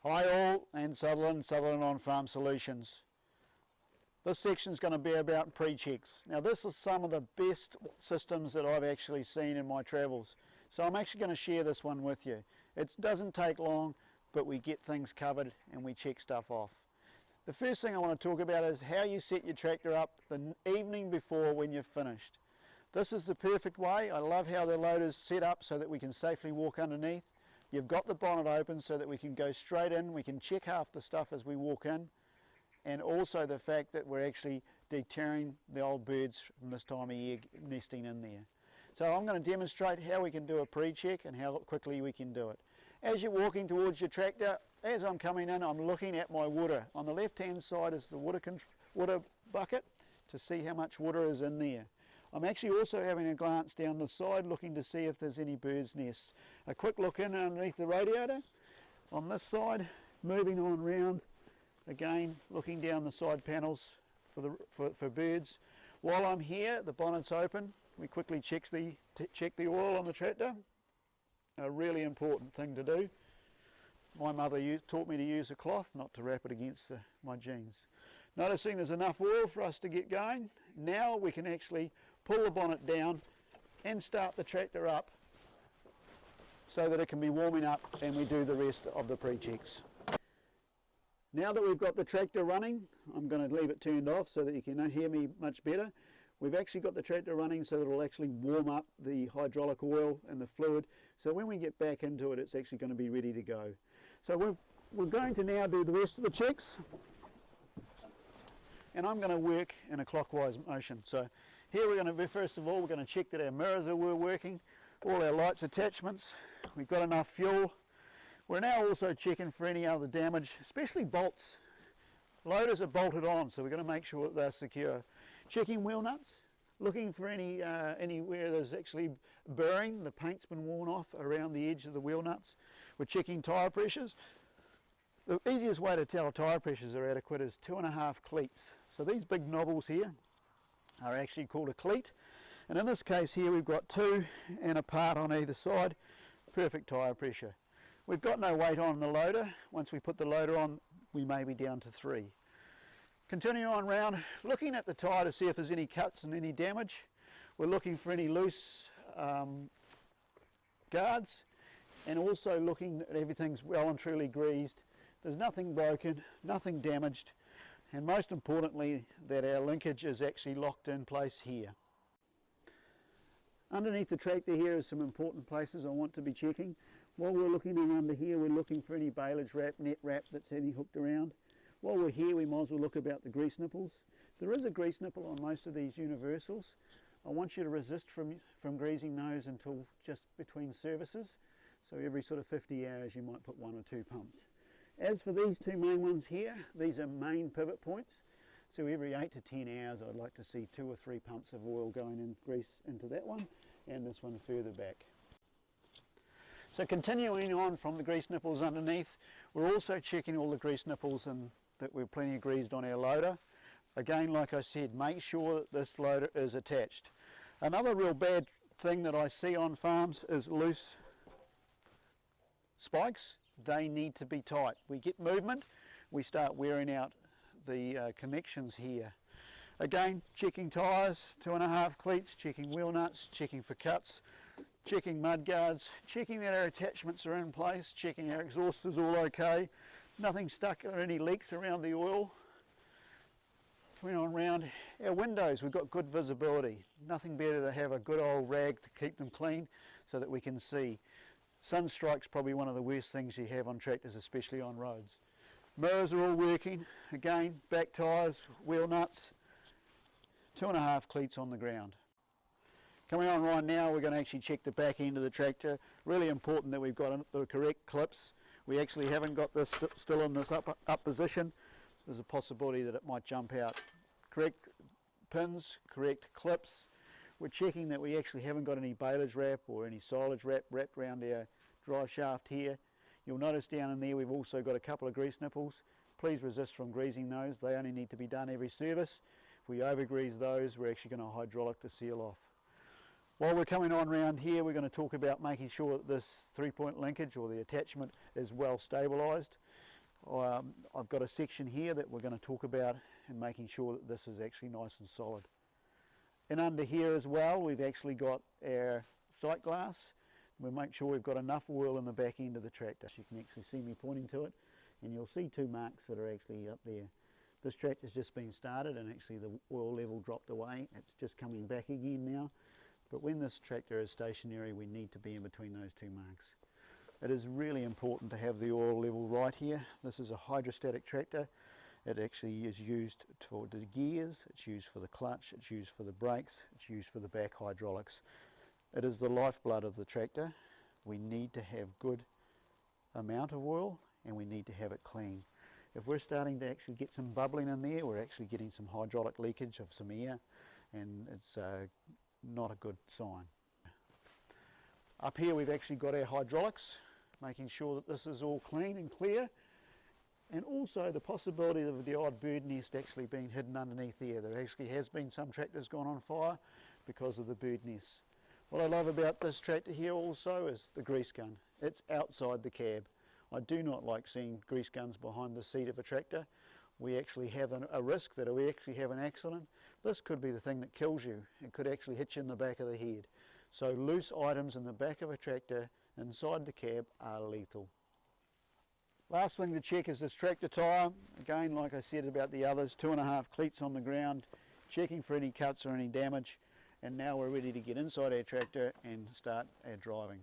Hi all, Ann Sutherland, Sutherland On Farm Solutions. This section is going to be about pre-checks. Now this is some of the best systems that I've actually seen in my travels. So I'm actually going to share this one with you. It doesn't take long, but we get things covered and we check stuff off. The first thing I want to talk about is how you set your tractor up the evening before when you've finished. This is the perfect way. I love how the loader's set up so that we can safely walk underneath. You've got the bonnet open so that we can go straight in, we can check half the stuff as we walk in, and also the fact that we're actually deterring the old birds from this time of year nesting in there. So I'm going to demonstrate how we can do a pre-check and how quickly we can do it. As you're walking towards your tractor, as I'm coming in, I'm looking at my water. On the left hand side is the water bucket to see how much water is in there. I'm actually also having a glance down the side looking to see if there's any birds' nests. A quick look in underneath the radiator on this side, moving on round, again looking down the side panels for birds. While I'm here, the bonnet's open. We quickly check the oil on the tractor. A really important thing to do. My mother taught me to use a cloth, not to wrap it against my jeans. Noticing there's enough oil for us to get going, now we can actually pull the bonnet down and start the tractor up so that it can be warming up and we do the rest of the pre-checks. Now that we've got the tractor running, I'm going to leave it turned off so that you can hear me much better. We've actually got the tractor running so that it'll actually warm up the hydraulic oil and the fluid, so when we get back into it, it's actually going to be ready to go. So we're going to now do the rest of the checks, and I'm going to work in a clockwise motion. So here we're going to, first of all, we're going to check that our mirrors are working, all our lights attachments, we've got enough fuel. We're now also checking for any other damage, especially bolts. Loaders are bolted on, so we're going to make sure that they're secure. Checking wheel nuts, looking for anywhere there's actually burring, the paint's been worn off around the edge of the wheel nuts. We're checking tyre pressures. The easiest way to tell tyre pressures are adequate is 2.5 cleats. So these big knobbles here are actually called a cleat, and in this case here we've got 2 and a part on either side. Perfect tyre pressure. We've got no weight on the loader. Once we put the loader on, we may be down to 3. Continuing on round, looking at the tyre to see if there's any cuts and any damage. We're looking for any loose guards, and also looking that everything's well and truly greased. There's nothing broken, nothing damaged, and most importantly that our linkage is actually locked in place here. Underneath the tractor here is some important places I want to be checking. While we're looking in under here, we're looking for any bailage wrap, net wrap that's any hooked around. While we're here, we might as well look about the grease nipples. There is a grease nipple on most of these universals. I want you to resist from greasing those until just between services. So every sort of 50 hours you might put 1 or 2 pumps. As for these 2 main ones here, these are main pivot points. So every 8 to 10 hours I'd like to see 2 or 3 pumps of oil going in grease into that one and this one further back. So continuing on from the grease nipples underneath, we're also checking all the grease nipples and that we're plenty greased on our loader. Again, like I said, make sure that this loader is attached. Another real bad thing that I see on farms is loose spikes. They need to be tight. We get movement, we start wearing out the connections here. Again, checking tyres, 2.5 cleats, checking wheel nuts, checking for cuts, checking mud guards, checking that our attachments are in place, checking our exhaust is all okay, nothing stuck or any leaks around the oil. Coming on round our windows, we've got good visibility. Nothing better to have a good old rag to keep them clean so that we can see. Sunstrike's probably one of the worst things you have on tractors, especially on roads. Mirrors are all working. Again, back tyres, wheel nuts, 2.5 cleats on the ground. Coming on right now, we're going to actually check the back end of the tractor. Really important that we've got the correct clips. We actually haven't got this still in this up position. There's a possibility that it might jump out. Correct pins, correct clips. We're checking that we actually haven't got any bailage wrap or any silage wrap wrapped around our drive shaft here. You'll notice down in there we've also got a couple of grease nipples. Please resist from greasing those. They only need to be done every service. If we over grease those, we're actually going to hydraulic to seal off. While we're coming on round here, we're going to talk about making sure that this 3-point linkage or the attachment is well stabilised. I've got a section here that we're going to talk about and making sure that this is actually nice and solid. And under here as well, we've actually got our sight glass. We'll make sure we've got enough oil in the back end of the tractor. You can actually see me pointing to it, and you'll see two marks that are actually up there. This tractor's just been started, and actually the oil level dropped away. It's just coming back again now. But when this tractor is stationary, we need to be in between those two marks. It is really important to have the oil level right here. This is a hydrostatic tractor. It actually is used for the gears, it's used for the clutch, it's used for the brakes, it's used for the back hydraulics. It is the lifeblood of the tractor. We need to have good amount of oil, and we need to have it clean. If we're starting to actually get some bubbling in there, we're actually getting some hydraulic leakage of some air, and it's not a good sign. Up here we've actually got our hydraulics, making sure that this is all clean and clear, and also the possibility of the odd bird nest actually being hidden underneath there. There actually has been some tractors gone on fire because of the bird nests. What I love about this tractor here also is the grease gun. It's outside the cab. I do not like seeing grease guns behind the seat of a tractor. We actually have a risk that we actually have an accident. This could be the thing that kills you. It could actually hit you in the back of the head. So loose items in the back of a tractor inside the cab are lethal. Last thing to check is this tractor tyre. Again, like I said about the others, 2.5 cleats on the ground, checking for any cuts or any damage. And now we're ready to get inside our tractor and start our driving.